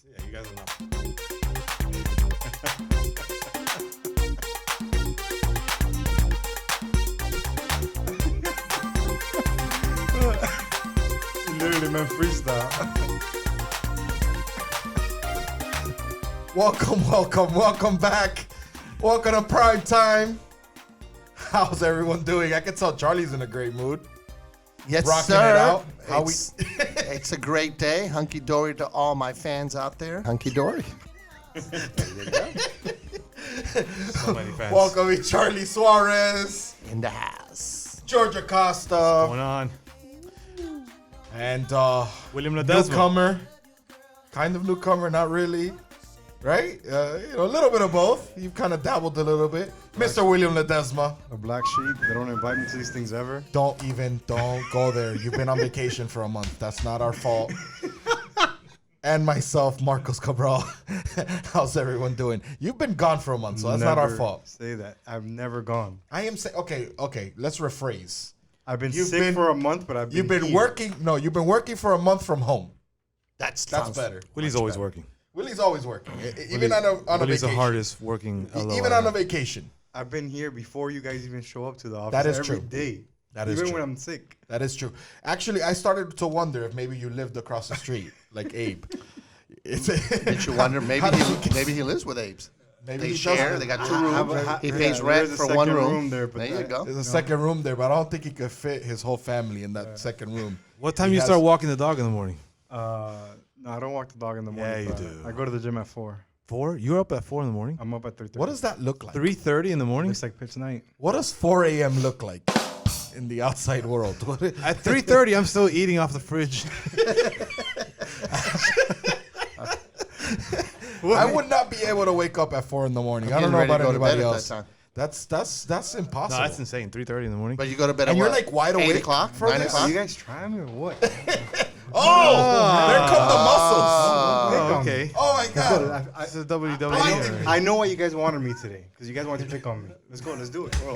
Yeah, you guys are not. Literally meant freestyle. Welcome back. Welcome to Prime Time. How's everyone doing? I can tell Charlie's in a great mood. Yes, Rocking sir. it out. It's a great day. Hunky dory to all my fans out there. Hunky dory. So many fans. Welcome to Charlie Suarez, In the house. Georgia Costa, Going on. and William Ledesma. newcomer. Kind of newcomer, not really. Right? A little bit of both. You've kind of dabbled a little bit. Mr. William Ledesma. A black sheep. They don't invite me to these things ever. Don't go there. You've been on vacation for a month. That's not our fault. And myself, Marcos Cabral. How's everyone doing? You've been gone for a month, so that's not our fault. Say that. I've never gone. I am saying, okay, let's rephrase. I've been sick for a month, but You've been working for a month from home. That's better. Willie's Much always better. working. Willie's always working. Even on a Willie's vacation. the hardest working. Even on a vacation. I've been here before you guys even show up to the office. That is every true. day. That is even true. when I'm sick. That is true. Actually, I started to wonder if maybe you lived across the street, like Abe. Did you wonder? Maybe he lives with Abe's. Maybe They he share. does. They got 2 rooms. He pays rent there's for a one second room. there, but There you go. There's a second room there, but I don't think he could fit his whole family in that second room. What time He you has- start walking the dog in the morning? No, I don't walk the dog in the morning. Yeah, you but do. I go to the gym at 4. 4? You're up at 4 in the morning? I'm up at 3:30. What does that look like? 3:30 in the morning? It's like pitch night. What does 4 a.m. look like in the outside world? At 3:30, I'm still eating off the fridge. I would not be able to wake up at 4 in the morning. I don't know Getting ready about to go to anybody bed at else. that time. That's No, impossible. that's insane. 3:30 in the morning. But you go to bed And at you're what? like wide 8 awake o'clock? for 9 this? Are o'clock? you guys trying me or what? There come the muscles. Oh, okay. Oh my god. This is WWE. I know what you guys wanted me today because you guys wanted to pick on me. Let's go. Let's do it. Bro.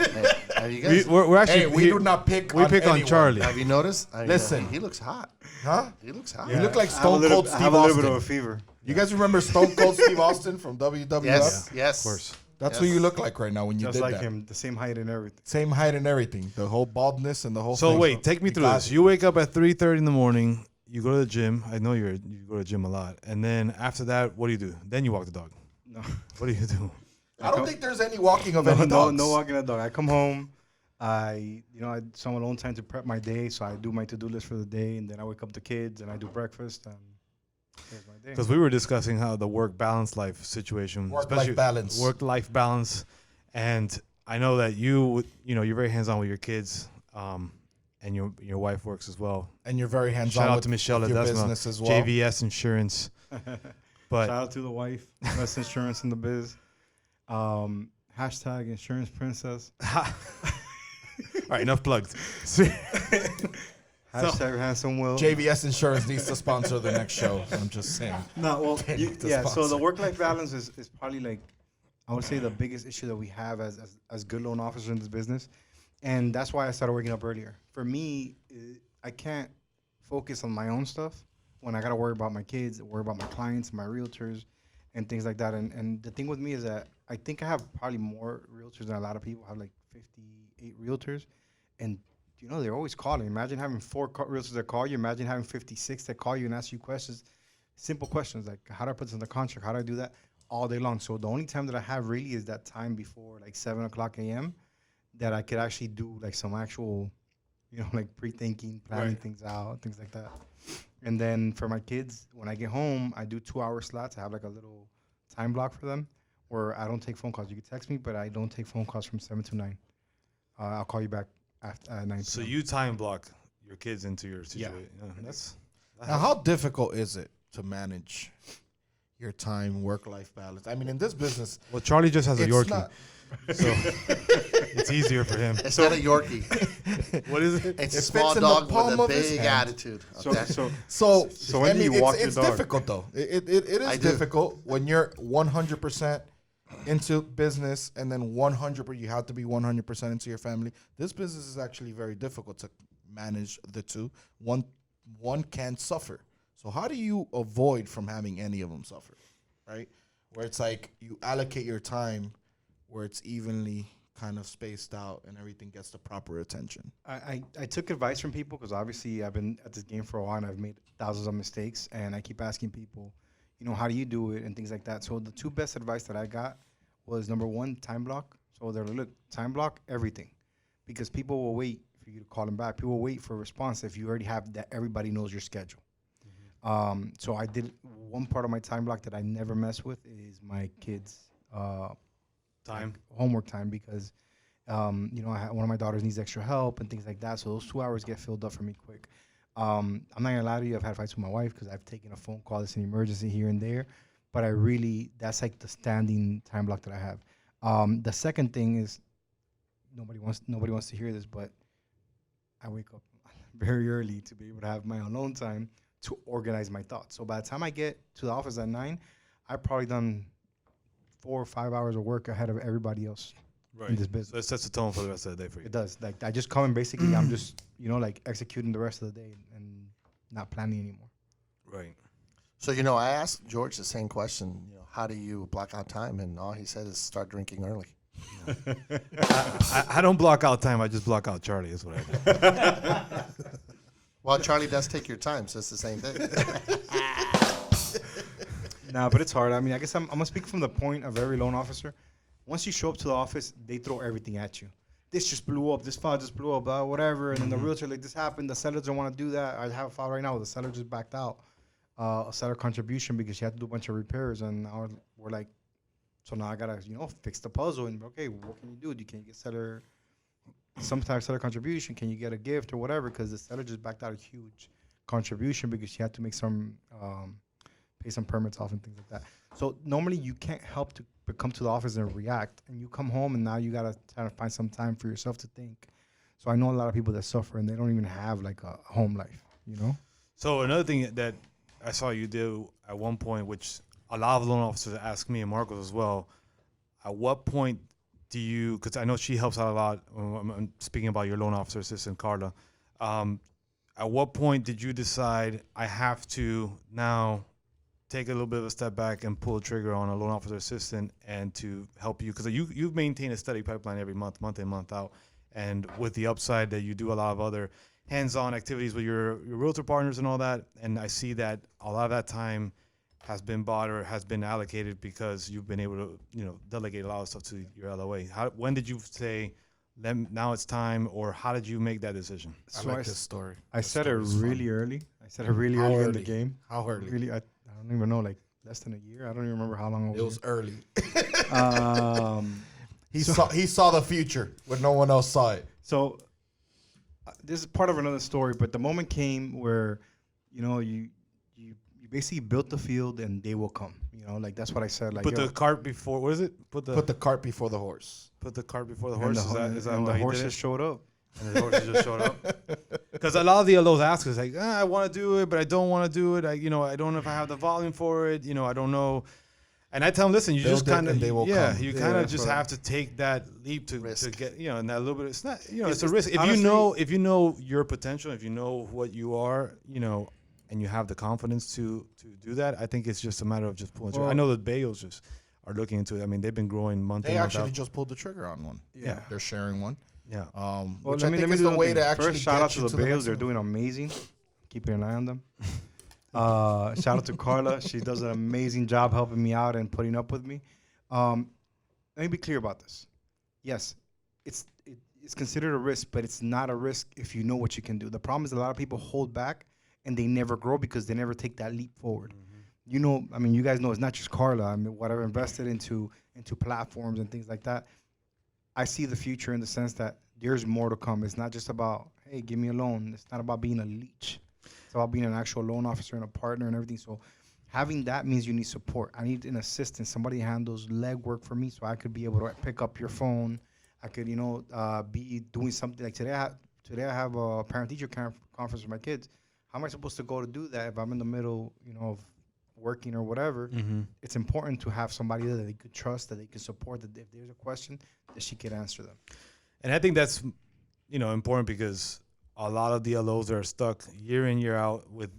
Have you guys? We're actually Hey, we do not pick. we pick on anyone. Charlie. Have you noticed? Listen. He looks hot. Huh? He looks hot. You look like I have a Stone little- Cold I Steve have a little bit of a Austin. fever. You guys remember Stone Cold Steve Austin from WWF? Yes. Yes. Of course. That's who you look like right now when you Just did like that. him, the same height and everything. Same height and everything. The whole baldness and the whole So thing. wait, take me through this. You wake up at 3:30 in the morning. You go to the gym. I know you go to the gym a lot. And then after that, what do? Then you walk the dog. No, What do you do? I don't think there's any walking of any no, dogs. no walking the dog. I come home. I some alone time to prep my day, so I do my to-do list for the day, and then I wake up the kids and I do breakfast and here's my day. Because we were discussing how the work-balance life situation, Work-life especially balance. work-life balance, and I know that you're very hands-on with your kids, and your wife works as well. And you're very hands-on Shout out with to Michelle your Ledesma, business as well. JVS Insurance. But Shout out to the wife, best insurance in the biz. Hashtag insurance princess. all right, enough plugs. Hashtag handsome Will. JVS Insurance needs to sponsor the next show. I'm just saying. No, well, They need to yeah. So sponsor. the work-life balance is probably like, I would say the biggest issue that we have as good loan officers in this business, and that's why I started waking up earlier. For me, I can't focus on my own stuff when I gotta worry about my kids, worry about my clients, my realtors, and things like that. And the thing with me is that I think I have probably more realtors than a lot of people. I have like 58 realtors, and they're always calling. Imagine having 4 realtors that call you. Imagine having 56 that call you and ask you questions. Simple questions like, how do I put this in the contract? How do I do that? All day long. So the only time that I have really is that time before like 7 o'clock a.m. that I could actually do like some actual, like pre-thinking, planning things out, things like that. And then for my kids, when I get home, I do 2-hour slots. I have like a little time block for them where I don't take phone calls. You can text me, but I don't take phone calls from 7 to 9. I'll call you back after 9. So you time block your kids into your situation. Yeah, Now, how difficult is it to manage your time, work-life balance? I mean, in this business, well, Charlie just has a it's Yorkie, not. so it's easier for him. It's not a Yorkie. What is it? It's a It small fits in the dog palm with a of his big hand. attitude. So, Okay. So when do you walk your it's dog? difficult though. It is I do. difficult when you're 100% into business and then 100%. You have to be 100% into your family. This business is actually very difficult to manage the two. One can suffer. So how do you avoid from having any of them suffer, right? Where it's like you allocate your time where it's evenly kind of spaced out and everything gets the proper attention. I took advice from people because obviously I've been at this game for a while and I've made thousands of mistakes, and I keep asking people, how do you do it and things like that. So the two best advice that I got was, number one, time block. So they're like, look, time block everything, because people will wait for you to call them back. People will wait for a response if you already have that. Everybody knows your schedule. So I did one part of my time block that I never mess with is my kids' Time. homework time, because one of my daughters needs extra help and things like that. So those 2 hours get filled up for me quick. I'm not gonna lie to you, I've had fights with my wife because I've taken a phone call that's an emergency here and there, but that's like the standing time block that I have. The second thing is, nobody wants to hear this, but I wake up very early to be able to have my alone time to organize my thoughts. So by the time I get to the office at 9, I've probably done 4 or 5 hours of work ahead of everybody else in this business. So it sets the tone for the rest of the day for you. It does. Like, I just come and basically I'm just, executing the rest of the day and not planning anymore. Right. So, I asked George the same question, how do you block out time? And all he said is start drinking early. I don't block out time. I just block out Charlie. Is what I do. Well, Charlie does take your time, so it's the same thing. Nah, but it's hard. I mean, I guess I'm going to speak from the point of every loan officer. Once you show up to the office, they throw everything at you. This just blew up. This file just blew up, whatever. And then the realtor, like, this happened. The sellers don't want to do that. I have a file right now where the seller just backed out a seller contribution because she had to do a bunch of repairs. And now we're like, so now I got to, fix the puzzle. And, okay, what can you do? Can you get some type of seller contribution? Can you get a gift or whatever? Because the seller just backed out a huge contribution because she had to make pay some permits off and things like that. So normally you can't help to come to the office and react, and you come home and now you gotta try to find some time for yourself to think. So I know a lot of people that suffer and they don't even have like a home life, So another thing that I saw you do at one point, which a lot of loan officers ask me and Marcos as well, at what point do you, because I know she helps out a lot, I'm speaking about your loan officer assistant, Carla, at what point did you decide I have to now take a little bit of a step back and pull the trigger on a loan officer assistant and to help you? Because you've maintained a steady pipeline every month in, month out. And with the upside that you do a lot of other hands-on activities with your realtor partners and all that. And I see that a lot of that time has been bought or has been allocated because you've been able to, delegate a lot of stuff to your LOA. When did you say, now it's time, or how did you make that decision? I like this story. I said it really early. I said it really early in the game. How early? Really, I don't even know, like less than a year. I don't even remember how long It was early. He saw the future when no one else saw it. So this is part of another story, but the moment came where, you basically built the field and they will come. Like that's what I said. Like, put the cart before, what is it? Put the cart before the horse. Put the cart before the horse. Is that and how the you horses did it? showed up. And the horses just showed up. Because a lot of the LOs ask us like, I want to do it, but I don't want to do it. I don't know if I have the volume for it. I don't know. And I tell them, listen, you Build just it kind of, and they will yeah, come. you Yeah, kind of that's just what have to take that leap to get, and that little bit. It's not, it's a It's risk. If honestly, you know your potential, if you know what you are, and you have the confidence to do that, I think it's just a matter of just pulling. I know the Bayos just are looking into it. I mean, they've been growing month They in, month actually out. just pulled the trigger on one. Yeah. They're sharing one. Yeah. Which I think is the way to actually First, shout get out to you the the Bales. next They're level. doing amazing. Keeping an eye on them. Shout out to Carla. She does an amazing job helping me out and putting up with me. Let me be clear about this. Yes, it's considered a risk, but it's not a risk if you know what you can do. The problem is a lot of people hold back and they never grow because they never take that leap forward. Mm-hmm. You guys know it's not just Carla. I mean, what I've invested into platforms and things like that. I see the future in the sense that there's more to come. It's not just about, hey, give me a loan. It's not about being a leech. It's about being an actual loan officer and a partner and everything. So having that means you need support. I need an assistant. Somebody handles legwork for me so I could be able to pick up your phone. I could, be doing something like today. I have a parent-teacher conference with my kids. How am I supposed to go to do that if I'm in the middle, of working or whatever? Mm-hmm. It's important to have somebody there that they could trust, that they can support, that if there's a question, that she could answer them. And I think that's, important because a lot of DLOs that are stuck year in, year out with,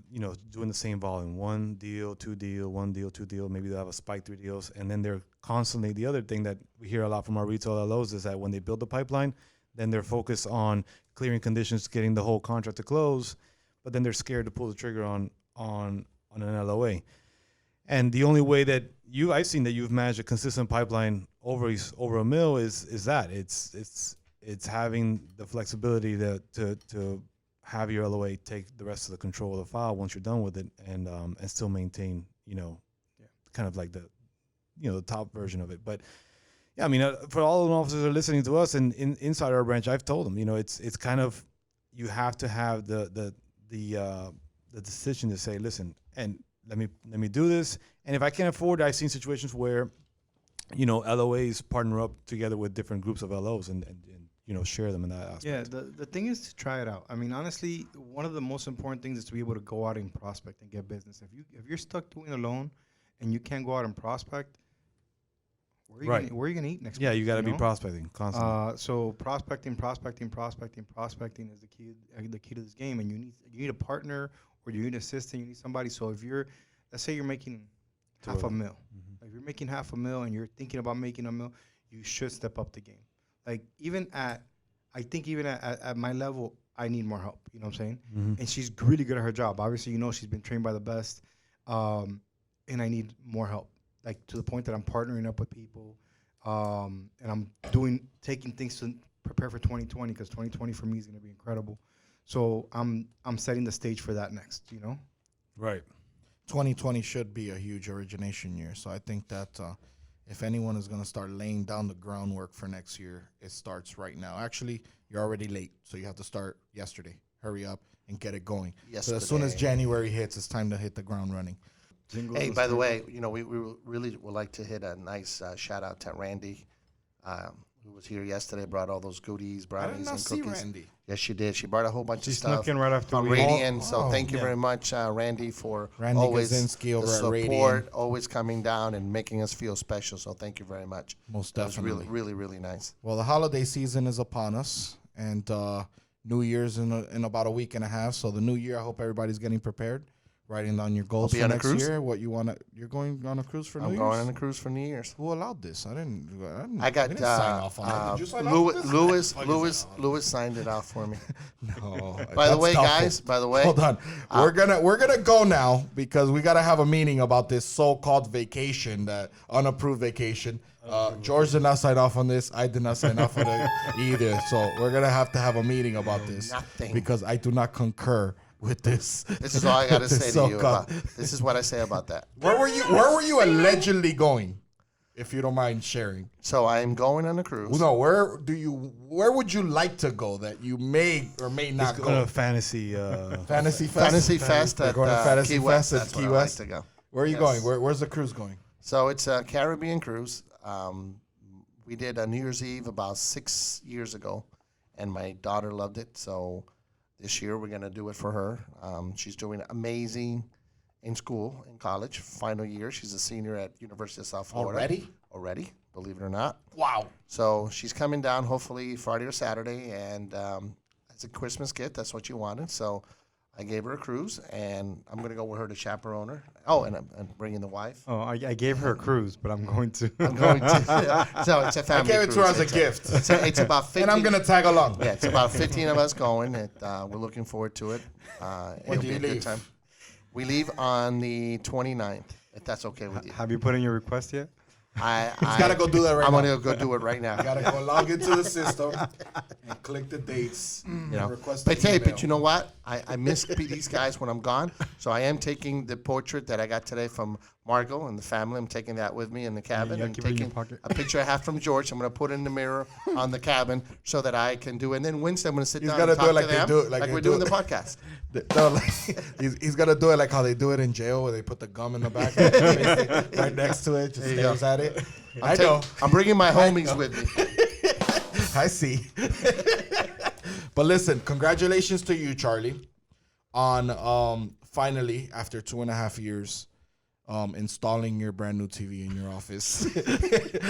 doing the same volume, 1 deal, 2 deal, 1 deal, 2 deal. Maybe they'll have a spike, 3 deals. And then they're constantly, the other thing that we hear a lot from our retail LOs is that when they build the pipeline, then they're focused on clearing conditions, getting the whole contract to close, but then they're scared to pull the trigger on an LOA. And the only way that I've seen that you've managed a consistent pipeline over a mill is that it's having the flexibility to have your LOA take the rest of the control of the file once you're done with it, and still maintain kind of like the top version of it. But yeah, I mean, for all the officers that are listening to us and inside our branch, I've told them, it's kind of, you have to have the decision to say, listen, and let me do this. And if I can't afford it, I've seen situations where, LOAs partner up together with different groups of LOs and share them in that aspect. Yeah, the thing is to try it out. I mean, honestly, one of the most important things is to be able to go out and prospect and get business. If you're stuck doing a loan and you can't go out and prospect, where are you gonna eat next? Yeah, month, you got to be prospecting constantly. So prospecting is the key to this game. And you need a partner, or you need an assistant. You need somebody. So if let's say you're making half a mil. Mm-hmm. If you're making half a mil and you're thinking about making a mil, you should step up the game. Like I think even at my level, I need more help. You know what I'm saying? Mm-hmm. And she's really good at her job. Obviously, she's been trained by the best, and I need more help. Like to the point that I'm partnering up with people, and I'm taking things to prepare for 2020, because 2020 for me is going to be incredible. So I'm setting the stage for that next. Right. 2020 should be a huge origination year. So I think that if anyone is going to start laying down the groundwork for next year, it starts right now. Actually, you're already late, so you have to start yesterday. Hurry up and get it going. So as soon as January hits, it's time to hit the ground running. Hey, by the way, we really would like to hit a nice shout out to Randy, who was here yesterday, brought all those goodies, brownies, and cookies. Randy. Yes, she did. She brought a whole bunch of stuff. Snuck in right after from we Radiant. So thank you very much, Randy, for always Gazinski over the at support, Radiant. always coming down and making us feel special. So thank you very much. Most That was definitely. really, really, really nice. Well, the holiday season is upon us, and New Year's in about a week and a half. So the new year, I hope everybody's getting prepared, writing down your goals for next year. What you want to? You're going on a cruise for New Year's? I'm going on a cruise for New Year's. Who allowed this? I didn't I we didn't sign off on that. Did you sign off on this? Lewis signed it off for me. No. By the that's way, doubtful. guys. By the way, Hold on. We're gonna go now because we gotta have a meeting about this so-called vacation, that unapproved vacation. George did not sign off on this. I did not sign off on it either. So we're gonna have to have a meeting about this Nothing. because I do not concur with this. This is all I got to with this say to you. so-called- This is what I say about that. Where were you allegedly going, if you don't mind sharing? So I am going on a cruise. No, where would you like to go that you may or may not Going go? to fantasy. Fantasy Fest. Fantasy Fest We're at going to Fantasy Key Fest West. at That's Key where I like West. to go. Where are you Yes. going? Where's the cruise going? So it's a Caribbean cruise. We did a New Year's Eve about 6 years ago, and my daughter loved it. So this year we're going to do it for her. She's doing amazing in school, in college, final year. She's a senior at University of South Florida. Already, believe it or not. Wow. So she's coming down hopefully Friday or Saturday, and as a Christmas gift, that's what you wanted. So I gave her a cruise, and I'm going to go with her to chaperone her. Oh, and I'm bringing the wife. Oh, I gave her a cruise, but I'm going to. I'm going to. So it's a family I gave it to her as a gift. It's about 15. And I'm going to tag along. Yeah, it's about 15 of us going. We're looking forward to it. When It'll do be you a good leave? time. We leave on the 29th, if that's okay with you. Have you put in your request yet? He's got to go do that right I'm now. going to go do it right now. Got to go log into the system and click the dates. Request But the hey, email. but you know what? I miss these guys when I'm gone. So I am taking the portrait that I got today from Margot and the family. I'm taking that with me in the cabin. Yeah, and keep it in your taking pocket. a picture I have from George. I'm going to put it in the mirror on the cabin so that I can do it. And then Wednesday, I'm going to sit He's down gotta and do talk it like to they them do it, like they we're do doing it. the podcast. No, like, he's gonna do it like how they do it in jail, where they put the gum in the back, right next to it, just There you stares at it. I'm ta- I'm bringing my homies with me. I see. But listen, congratulations to you, Charlie, on finally, after 2.5 years, installing your brand new TV in your office.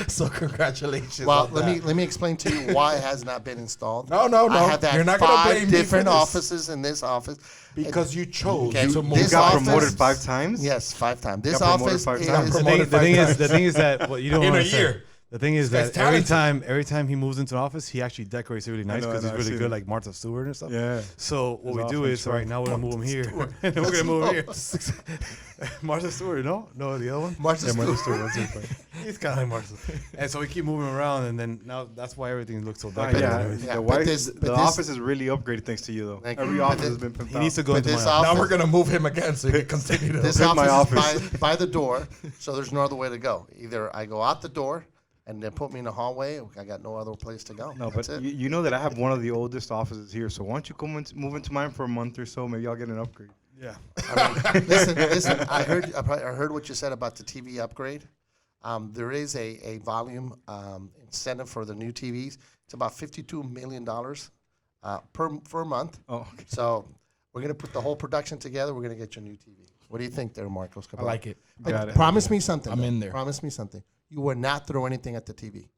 So congratulations. Well, on let me explain to you why it has not been installed. No. I have had You're not gonna blame 5 me for different this. offices in this office. Because you chose Okay, to move. this got office- promoted 5 times. Yes, 5 times. This Got promoted office 5 is times. The thing is that what you don't In a understand. year. The thing is This that guy's every time he moves into an office, he actually decorates it really nice know, because I he's know, I've really seen good, it. like Martha Stewart and stuff. Yeah. So what we His do off is, and right now we're gonna move him here, and then we're gonna move him here. Martha Stewart, no, the other one. Martha Stewart. That's it. He's kind of like Martha. And so we keep moving around, and then now that's why everything looks so decorated. Yeah, Yeah, the, but wife, this- the but this- office is really upgraded thanks to you, though. Thank you. Every But office this- has been pimped He needs to out. go But into my this office. Now we're gonna move him again so he can continue to. This in my office, office. is by the door, so there's no other way to go. Either I go out the door and they put me in the hallway. I got no other place to go. No, That's but it. you know that I have one of the oldest offices here, so why don't you move into mine for a month or so? Maybe I'll get an upgrade. Yeah. I mean, listen. I heard what you said about the TV upgrade. There is a volume incentive for the new TVs. It's about $52 million per month. Oh, okay. So we're gonna put the whole production together. We're gonna get your new TV. What do you think, there, Marcos? I like it. Got it. Promise me something. I'm though. in there. Promise me something. You will not throw anything at the TV.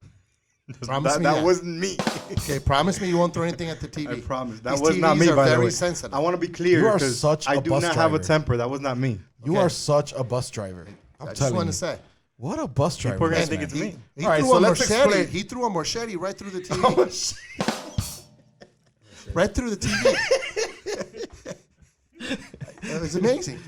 Promise me That wasn't me. Okay, promise me you won't throw anything at the TV. I promise. That These was not TVs me, are by the very way. sensitive. I want to be clear You are because such I a do bus not have a driver. temper. That was not me. You Okay. are such a bus driver. I'm I just telling want you. to say. What a bus driver. People are gonna this think man. it's me. He All right, threw so a let's machete. explain. He threw a machete right through the TV. Right through the TV. It was amazing.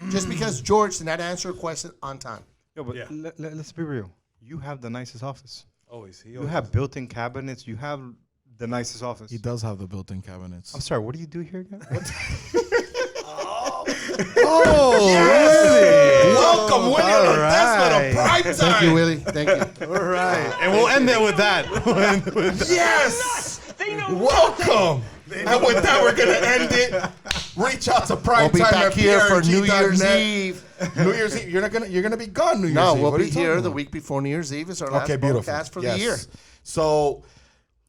Just because George did not answer a question on time. Yo, but Yeah. let's be real. You have the nicest office. Always. You have built-in cabinets. You have the nicest office. He does have the built-in cabinets. I'm sorry. What do you do here again? Oh, really? Welcome, William All Ledesma right. to Prime Time. Thank you, Willie. Thank you. All right, and we'll end it with that. Yes. Welcome. And with that, we're gonna end it. Reach out to Prime We'll be Time back at here for New Year's PRG.net. Eve. New Year's Eve. You're gonna be gone New Year's No, Eve. we'll What are be you talking here the about? week before New Year's Eve. It's our last Okay, beautiful. broadcast for Yes. the year. So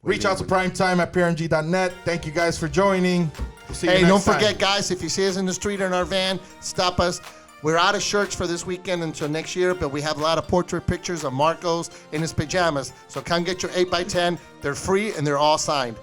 reach out to Prime Time at PRG.net. Thank you guys for joining. We'll see you Hey, next don't time. forget, guys, if you see us in the street or in our van, stop us. We're out of shirts for this weekend until next year, but we have a lot of portrait pictures of Marcos in his pajamas. So come get your 8x10. They're free and they're all signed.